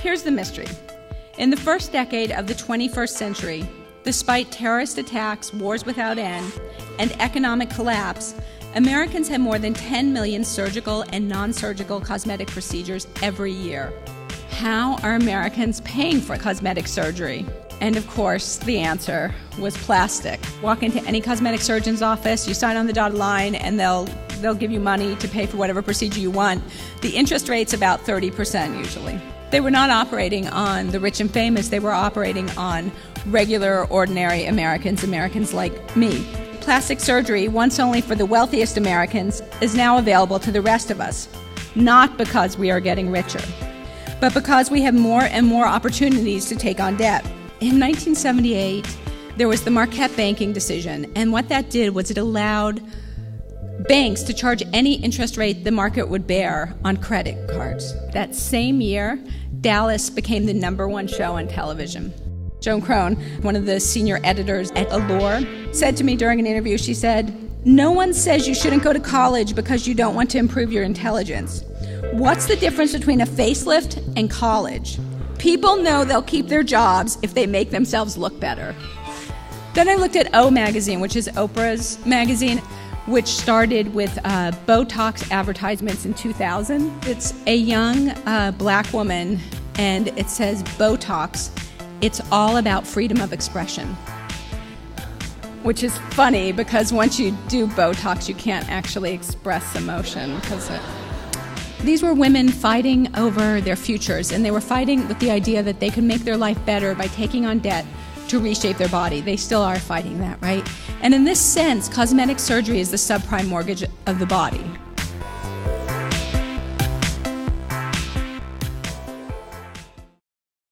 Here's the mystery. In the first decade of the 21st century, despite terrorist attacks, wars without end, and economic collapse, Americans have more than 10 million surgical and non-surgical cosmetic procedures every year. How are Americans paying for cosmetic surgery? And of course, the answer was plastic. Walk into any cosmetic surgeon's office, you sign on the dotted line, and they'll give you money to pay for whatever procedure you want. The interest rate's about 30% usually. They were not operating on the rich and famous, they were operating on regular, ordinary Americans like me. Plastic surgery, once only for the wealthiest Americans, is now available to the rest of us, not because we are getting richer, but because we have more and more opportunities to take on debt. In 1978, there was the Marquette banking decision, and what that did was it allowed banks to charge any interest rate the market would bear on credit cards. That same year, Dallas became the #1 show on television. Joan Crone, one of the senior editors at Allure, said to me during an interview, she said, "No one says you shouldn't go to college because you don't want to improve your intelligence. What's the difference between a facelift and college? People know they'll keep their jobs if they make themselves look better." Then I looked at O Magazine, which is Oprah's magazine, which started with Botox advertisements in 2000. It's a young black woman, and it says, "Botox, it's all about freedom of expression." Which is funny, because once you do Botox, you can't actually express emotion. These were women fighting over their futures, and they were fighting with the idea that they could make their life better by taking on debt to reshape their body. They still are fighting that, right? And in this sense, cosmetic surgery is the subprime mortgage of the body.